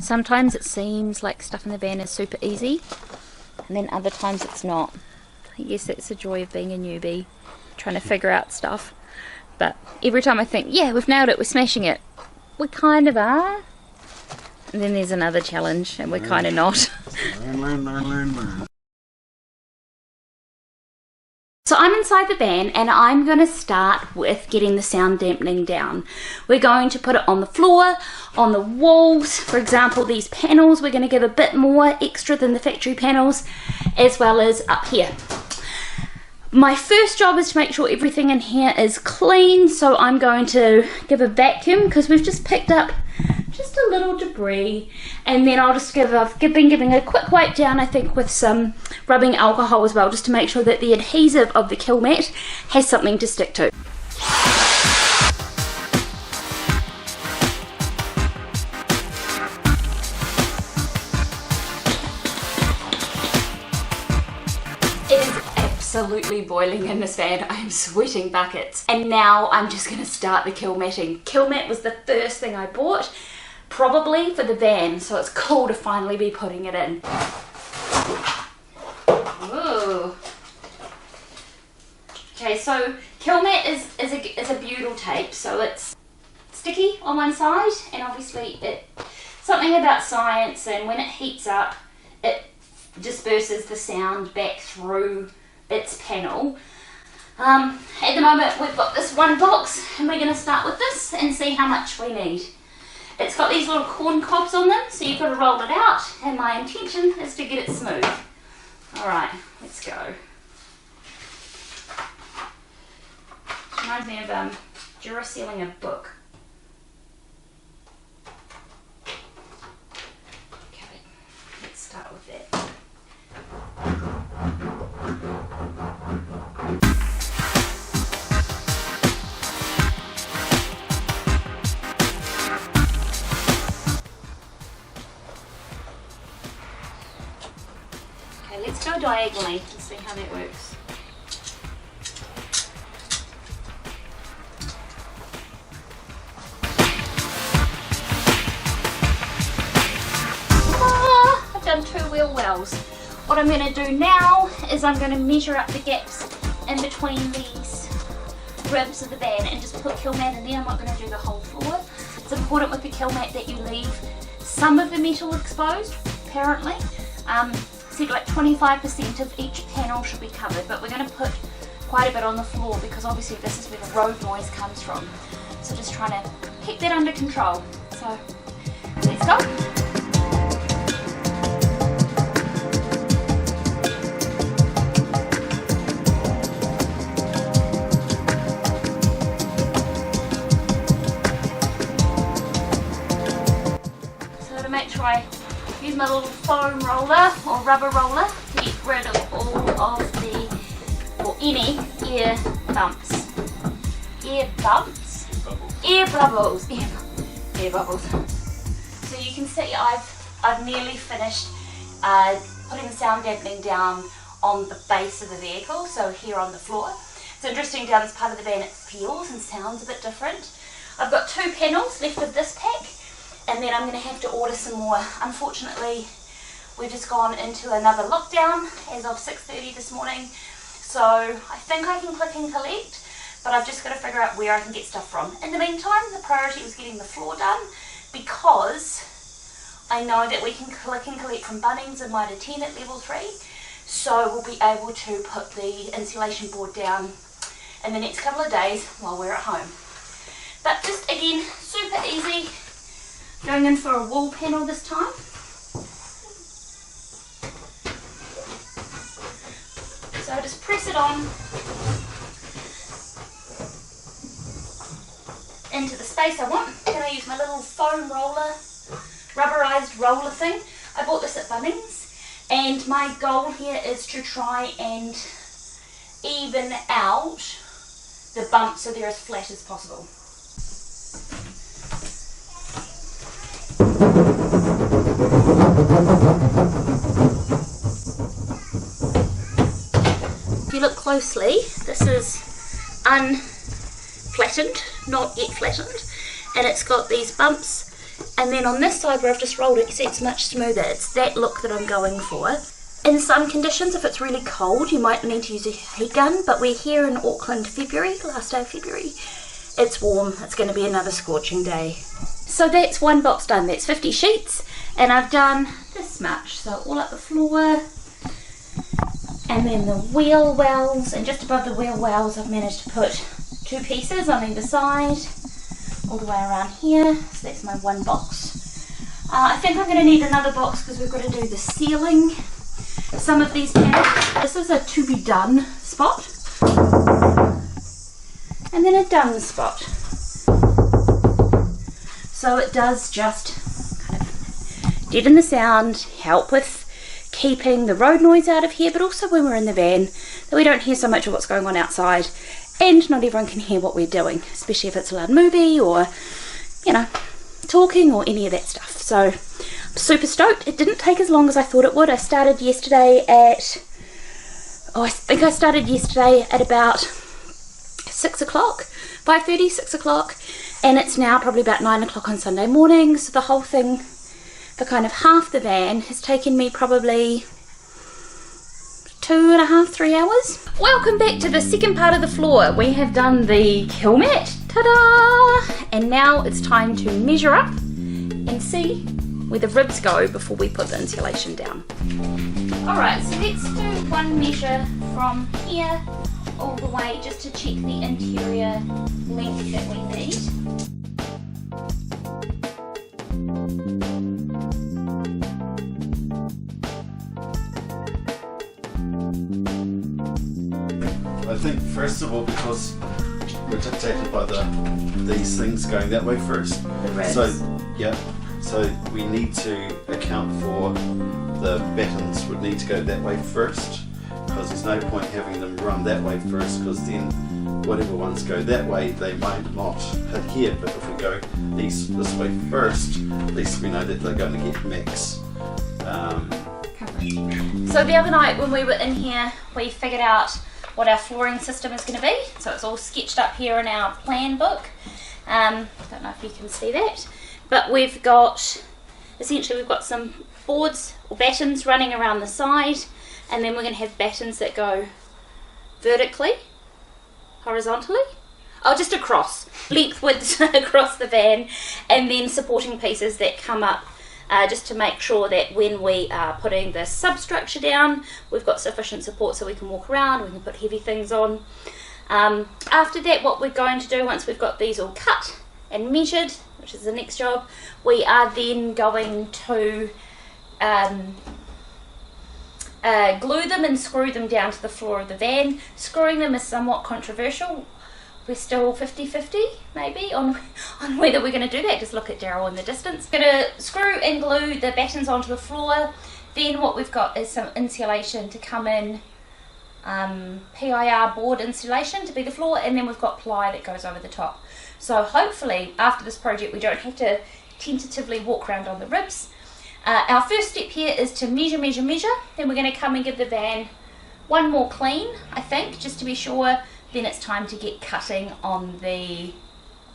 Sometimes it seems like stuff in the van is super easy, and then other times it's not. I guess that's the joy of being a newbie, trying to figure out stuff. But every time I think, yeah, we've nailed it, we're smashing it, we kind of are. And then there's another challenge, and we're kind of not. Learn. So I'm inside the van, and I'm going to start with getting the sound dampening down. We're going to put it on the floor, on the walls. For example, these panels, we're going to give a bit more extra than the factory panels, as well as up here. My first job is to make sure everything in here is clean, so I'm going to give a vacuum because we've just picked up just a little debris, and then I'll just I've been giving a quick wipe down, I think, with some rubbing alcohol as well, just to make sure that the adhesive of the kill mat has something to stick to. It is absolutely boiling in this van. I am sweating buckets, and now I'm just going to start the kill matting. Kill mat was the first thing I bought, probably for the van, so it's cool to finally be putting it in. Ooh. Okay, so kill mat is a butyl tape, so it's sticky on one side, and obviously something about science, and when it heats up it disperses the sound back through its panel. At the moment we've got this one box, and we're going to start with this and see how much we need. It's got these little corn cobs on them, so you've got to roll it out, and my intention is to get it smooth. Alright, let's go. It reminds me of Durasealing a book. Okay, let's start with that. Let's go diagonally and see how that works. I've done 2 wheel wells. What I'm going to do now is I'm going to measure up the gaps in between these ribs of the van and just put kill mat in there. I'm not going to do the whole floor. It's important with the kill mat that you leave some of the metal exposed, apparently. Like 25% of each panel should be covered, but we're going to put quite a bit on the floor because obviously this is where the road noise comes from. So just trying to keep that under control. So let's go. So to make sure I use my little foam roller or rubber roller to get rid of all of the, or any air bumps. Air bumps? Air bubbles. Air bubbles. So you can see I've nearly finished putting the sound dampening down on the base of the vehicle, so here on the floor. It's interesting, down this part of the van it feels and sounds a bit different. I've got 2 panels left of this pack, and then I'm going to have to order some more. Unfortunately, we've just gone into another lockdown as of 6:30 this morning, so I think I can click and collect, but I've just got to figure out where I can get stuff from. In the meantime, the priority was getting the floor done, because I know that we can click and collect from Bunnings and Mitre 10 at level 3, so we'll be able to put the insulation board down in the next couple of days while we're at home. But just again, super easy. Going in for a wall panel this time. So I just press it on into the space I want. Then I use my little foam roller, rubberized roller thing. I bought this at Bunnings, and my goal here is to try and even out the bumps so they're as flat as possible. If you look closely, this is unflattened, not yet flattened, and it's got these bumps And then on this side where I've just rolled it, you see it's much smoother. It's that look that I'm going for. In some conditions, if it's really cold, you might need to use a heat gun, but we're here in Auckland, February, last day of February. It's warm, it's going to be another scorching day. So that's one box done, that's 50 sheets, and I've done this much. So all up the floor, and then the wheel wells, and just above the wheel wells I've managed to put 2 pieces on either side, all the way around here. So that's my one box. I think I'm going to need another box because we've got to do the ceiling. Some of these panels, this is a to be done spot, and then a done spot. So it does just kind of deaden the sound, help with keeping the road noise out of here, but also when we're in the van, that we don't hear so much of what's going on outside, and not everyone can hear what we're doing, especially if it's a loud movie or, you know, talking or any of that stuff. So I'm super stoked. It didn't take as long as I thought it would. I started yesterday at, I think I started yesterday at about 6 o'clock, 5:30, 6 o'clock, and it's now probably about 9 o'clock on Sunday morning. So the whole thing, for kind of half the van, has taken me probably 2.5, 3 hours. Welcome back to the second part of the floor. We have done the kill mat, ta-da! And now it's time to measure up and see where the ribs go before we put the insulation down. Alright, so let's do one measure from here all the way just to check the interior length that we need. I think first of all, because we're dictated by these things going that way first. The ribs. So we need to account for the battens would need to go that way first, because there's no point having them run that way first, because then whatever ones go that way, they might not hit here. But if we go this way first, at least we know that they're going to get max coverage. So the other night when we were in here, we figured out what our flooring system is going to be. So it's all sketched up here in our plan book. Don't know if you can see that, but we've got, essentially we've got some boards or battens running around the side, and then we're going to have battens that go vertically, horizontally, just across, lengthwards across the van, and then supporting pieces that come up just to make sure that when we are putting the substructure down, we've got sufficient support so we can walk around, we can put heavy things on. After that, what we're going to do, once we've got these all cut and measured, which is the next job, we are then going to glue them and screw them down to the floor of the van. Screwing them is somewhat controversial. We're still 50-50 maybe on whether we're going to do that. Just look at Darryl in the distance. Going to screw and glue the battens onto the floor. Then what we've got is some insulation to come in, PIR board insulation to be the floor, and then we've got ply that goes over the top. So hopefully after this project we don't have to tentatively walk around on the ribs. Our first step here is to measure. Then we're going to come and give the van one more clean, I think, just to be sure. Then it's time to get cutting on the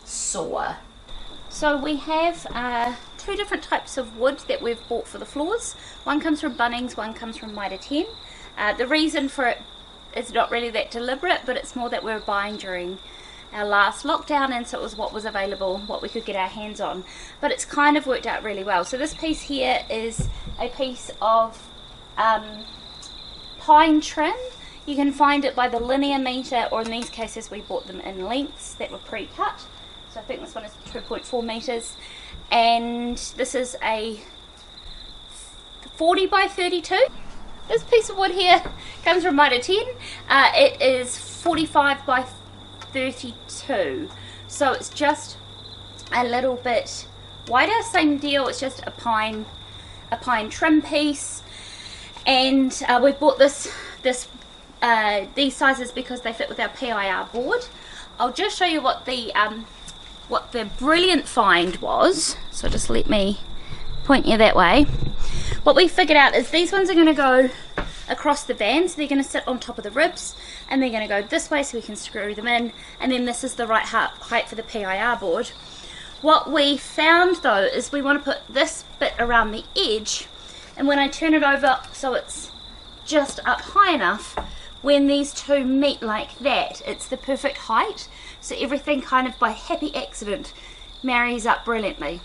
saw. So we have 2 different types of wood that we've bought for the floors. One comes from Bunnings, one comes from Mitre 10. The reason for it is not really that deliberate, but it's more that we were buying during our last lockdown, and so it was what was available, what we could get our hands on. But it's kind of worked out really well. So this piece here is a piece of pine trim. You can find it by the linear metre, or in these cases we bought them in lengths that were pre-cut. So I think this one is 2.4 metres, and this is a 40 by 32. This piece of wood here comes from Mitre 10. It is 45 by 32, so it's just a little bit wider. Same deal, it's just a pine trim piece, and we bought these sizes because they fit with our PIR board. I'll just show you what the brilliant find was, so just let me point you that way. What we figured out is these ones are going to go across the van, so they're going to sit on top of the ribs, and they're going to go this way so we can screw them in, and then this is the right height for the PIR board. What we found though is we want to put this bit around the edge, and when I turn it over so it's just up high enough, when these two meet like that, it's the perfect height, so everything kind of by happy accident marries up brilliantly.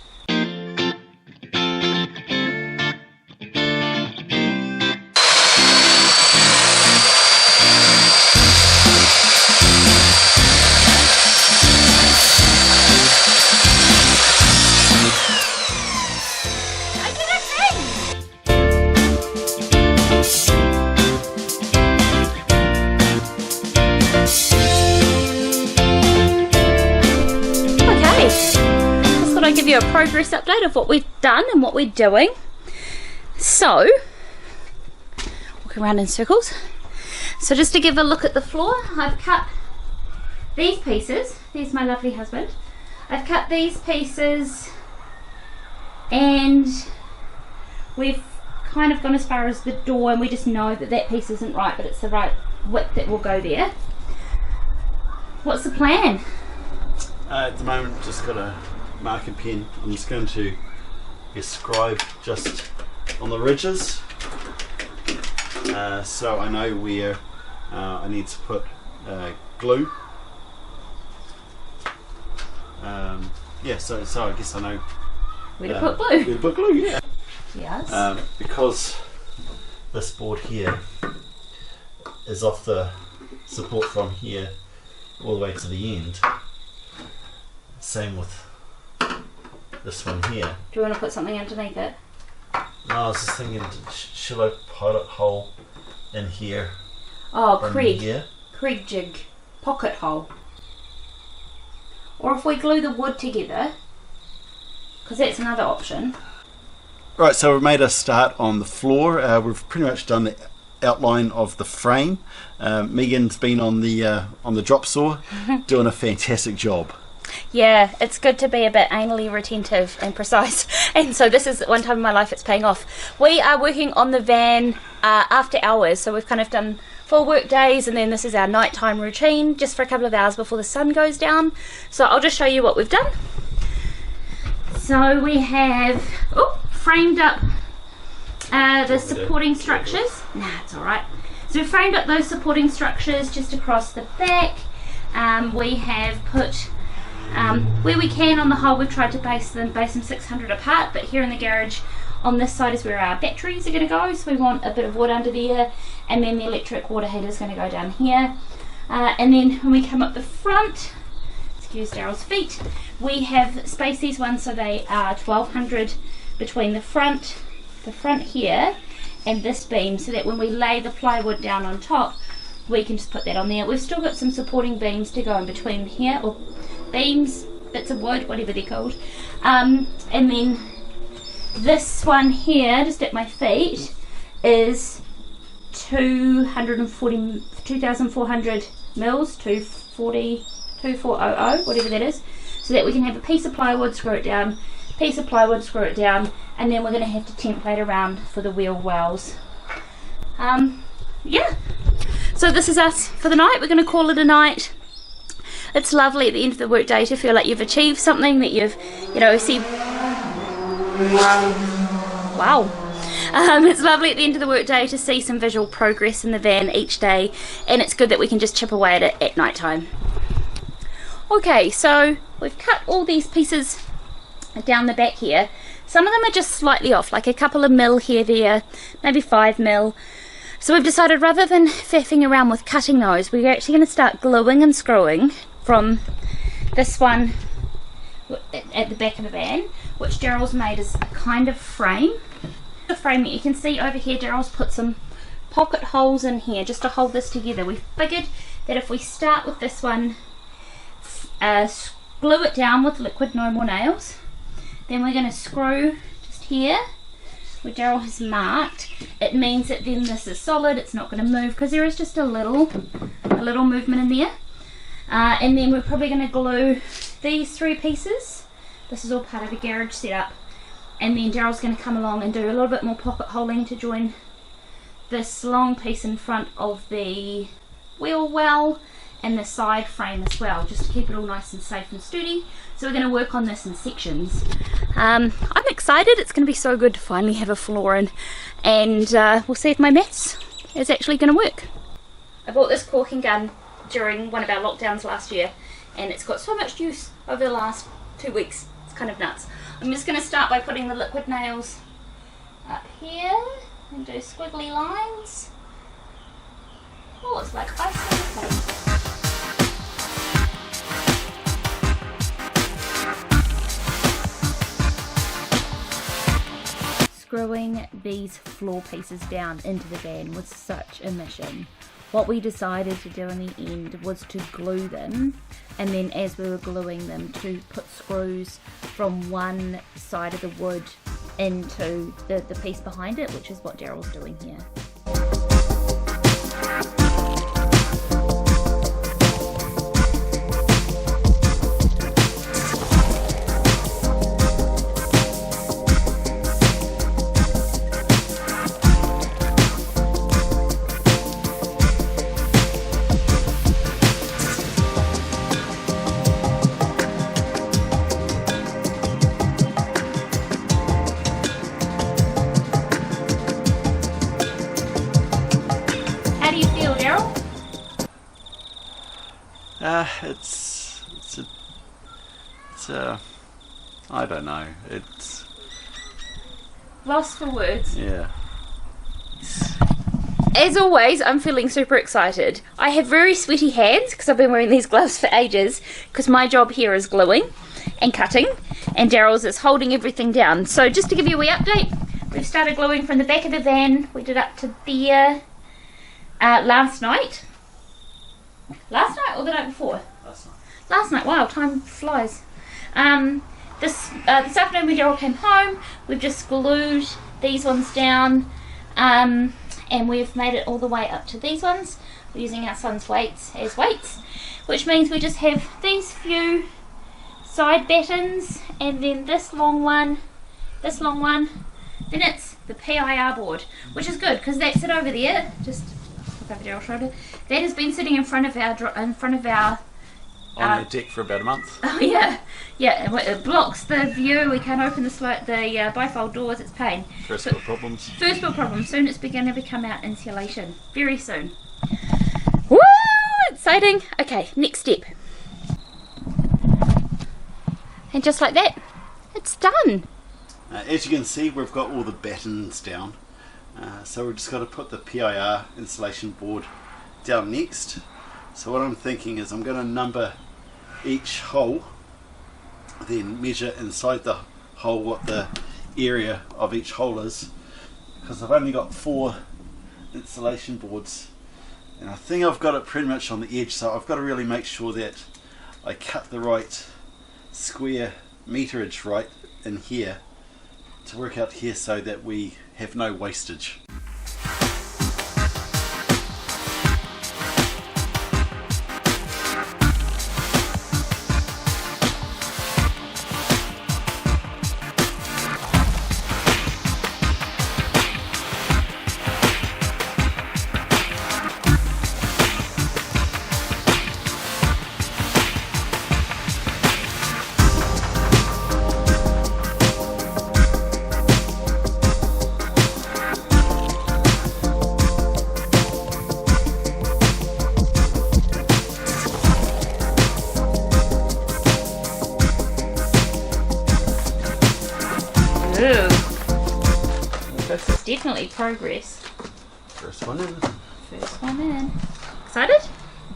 Give you a progress update of what we've done and what we're doing. So, walking around in circles. So just to give a look at the floor, I've cut these pieces. There's my lovely husband. I've cut these pieces and we've kind of gone as far as the door, and we just know that that piece isn't right, but it's the right width that will go there. What's the plan? At the moment, just got a marker pen. I'm just going to scribe just on the ridges, so I know where I need to put glue. Yeah, so I guess I know where to put glue. Where to put glue, yeah. Yes. Because this board here is off the support from here all the way to the end. Same with this one here. Do you want to put something underneath it? No, I was just thinking, should I put a hole in here? Oh, Craig. Here? Craig jig. Pocket hole. Or if we glue the wood together, because that's another option. Right, so we've made a start on the floor. We've pretty much done the outline of the frame. Megan's been on the drop saw, doing a fantastic job. Yeah, it's good to be a bit anally retentive and precise, and so this is one time in my life it's paying off. We are working on the van after hours, so we've kind of done full work days, and then this is our nighttime routine just for a couple of hours before the sun goes down. So I'll just show you what we've done. So we have framed up the supporting structures. Nah, it's alright. So we've framed up those supporting structures just across the back. We have put where we can on the hole, we've tried to base them 600 apart, but here in the garage on this side is where our batteries are going to go, so we want a bit of wood under there, and then the electric water heater is going to go down here. And then when we come up the front, excuse Darryl's feet, we have spaced these ones so they are 1200 between the front here and this beam, so that when we lay the plywood down on top, we can just put that on there. We've still got some supporting beams to go in between here, or beams, bits of wood, whatever they're called. And then this one here, just at my feet, is 2,400 mils, 240, whatever that is, so that we can have a piece of plywood, screw it down, piece of plywood, screw it down, and then we're going to have to template around for the wheel wells. Yeah, so this is us for the night. We're going to call it a night. It's lovely at the end of the workday to feel like you've achieved something, that you've, see. Wow. It's lovely at the end of the workday to see some visual progress in the van each day, and it's good that we can just chip away at it at night time. Okay, so we've cut all these pieces down the back here. Some of them are just slightly off, like a couple of mil here, there, maybe 5 mil. So we've decided, rather than faffing around with cutting those, we're actually going to start gluing and screwing from this one at the back of the van, which Darryl's made as a kind of frame. The frame that you can see over here, Darryl's put some pocket holes in here just to hold this together. We figured that if we start with this one, glue it down with liquid, no more nails, then we're going to screw just here where Darryl has marked. It means that then this is solid, it's not going to move, because there is just a little movement in there. And then we're probably going to glue these 3 pieces. This is all part of the garage setup, and then Darryl's going to come along and do a little bit more pocket holing to join this long piece in front of the wheel well, and the side frame as well, just to keep it all nice and safe and sturdy. So we're going to work on this in sections. I'm excited. It's going to be so good to finally have a floor in, and we'll see if my maths is actually going to work. I bought this caulking gun during one of our lockdowns last year, and it's got so much use over the last 2 weeks. It's kind of nuts. I'm just going to start by putting the liquid nails up here and do squiggly lines. Oh, it's like ice on the plate. Screwing these floor pieces down into the van was such a mission. What we decided to do in the end was to glue them, and then as we were gluing them, to put screws from one side of the wood into the piece behind it, which is what Darryl's doing here. I don't know. It's lost for words. Yeah. As always, I'm feeling super excited. I have very sweaty hands because I've been wearing these gloves for ages, because my job here is gluing and cutting, and Darryl's is holding everything down. So just to give you a wee update, we've started gluing from the back of the van. We did up to there last night. Last night or the night before? Last night. Last night. Wow, time flies. This afternoon when Darryl came home, we've just glued these ones down, and we've made it all the way up to these ones. We're using our son's weights as weights, which means we just have these few side battens, and then this long one, then it's the PIR board, which is good because that's it over there. Just look over Darryl's shoulder. That has been sitting in front of our on the deck for about a month. Oh yeah, it blocks the view. We can't open the bifold doors. It's pain. First world problems. First world problems. Soon it's going to become out insulation. Very soon. Woo! Exciting. Okay, next step. And just like that, it's done. As you can see, we've got all the battens down. So we've just got to put the PIR insulation board down next. So what I'm thinking is I'm going to number each hole, then measure inside the hole what the area of each hole is, because I've only got 4 insulation boards, and I think I've got it pretty much on the edge, so I've got to really make sure that I cut the right square meterage right in here to work out here so that we have no wastage. Ooh. This is definitely progress. First one in. First one in. Excited?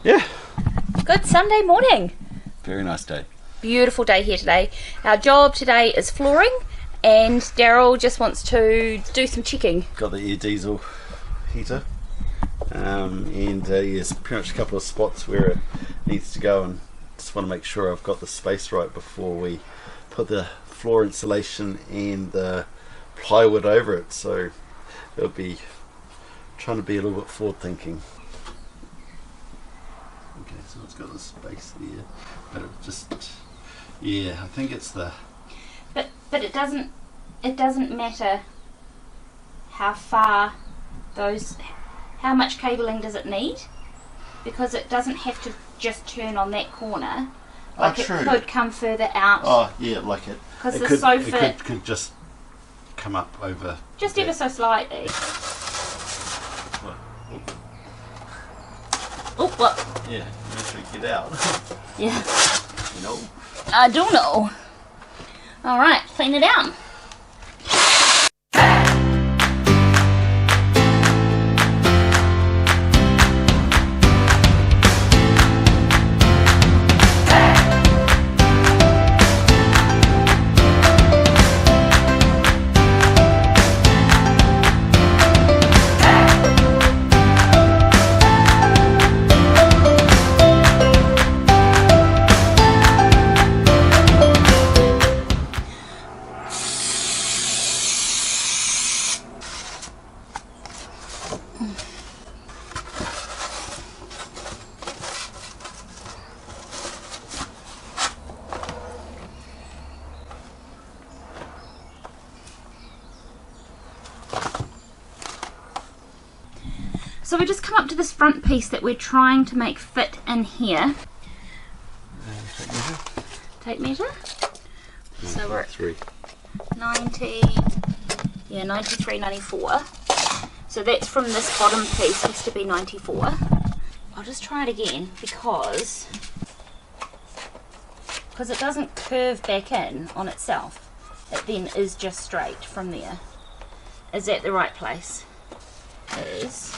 Yeah. Good Sunday morning. Very nice day. Beautiful day here today. Our job today is flooring, and Darryl just wants to do some checking. Got the air diesel heater, and there's pretty much a couple of spots where it needs to go, and just want to make sure I've got the space right before we put the floor insulation and the plywood over it. So it'll be trying to be a little bit forward thinking. Okay, so it's got the space there, but it just, yeah, I think it's the. But it doesn't matter how far how much cabling does it need, because it doesn't have to just turn on that corner. Like it true. could come further out. Oh yeah, like it. 'Cause it the could, sofa- it could just come up over. Just that. ever so slightly. Oh, what? Yeah, eventually get out. Yeah. You know. I don't know. Alright, clean it out. So we just come up to this front piece that we're trying to make fit in here. Tape measure. So we're at 90, yeah, 93, 94. So that's from this bottom piece, has to be 94. I'll just try it again because it doesn't curve back in on itself. It then is just straight from there. Is that the right place? It is.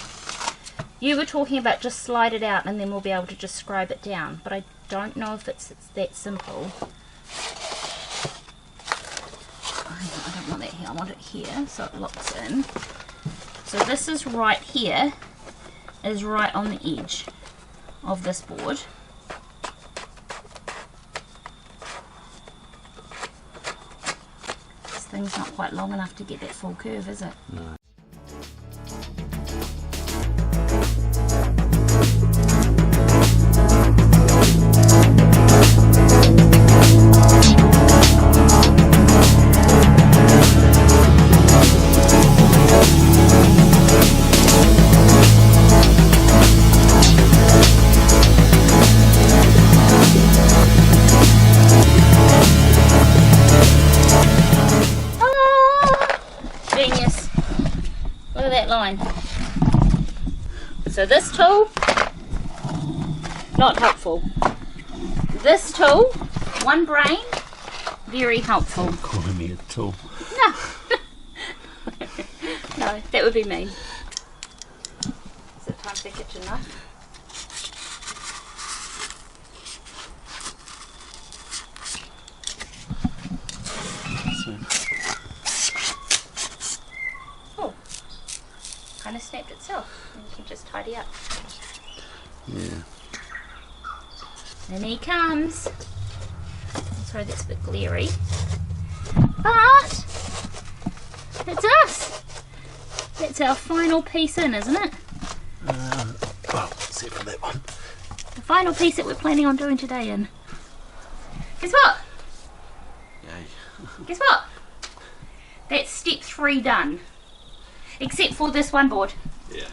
You were talking about just slide it out and then we'll be able to just scribe it down, but I don't know if it's that simple. I don't want that here, I want it here so it locks in. So this is right here, is right on the edge of this board. This thing's not quite long enough to get that full curve, is it? No. Genius. Look at that line. So this tool, not helpful. This tool, one brain, very helpful. Don't call me a tool. No. No, that would be mean. Is it time for the kitchen knife? Oh, kind of snapped itself. And you can just tidy up. Yeah. And he comes. Sorry, that's a bit glary. But it's us. That's our final piece in, isn't it? Well, except for that one. The final piece that we're planning on doing today in. Guess what? Yay. Guess what? That's step 3 done. Except for this one board. Yeah.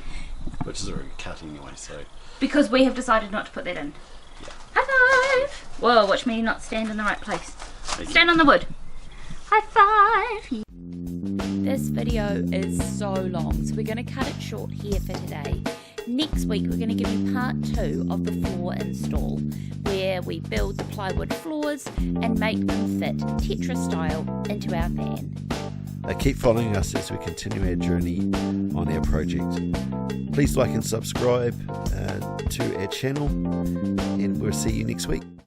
Which is already cut anyway, so. Because we have decided not to put that in. Yeah. High five! Whoa, watch me not stand in the right place. Thank you. Stand on the wood. High five! This video is so long, so we're going to cut it short here for today. Next week we're going to give you part 2 of the floor install, where we build the plywood floors and make them fit Tetra style into our van. Keep following us as we continue our journey on our project. Please like and subscribe to our channel, and we'll see you next week.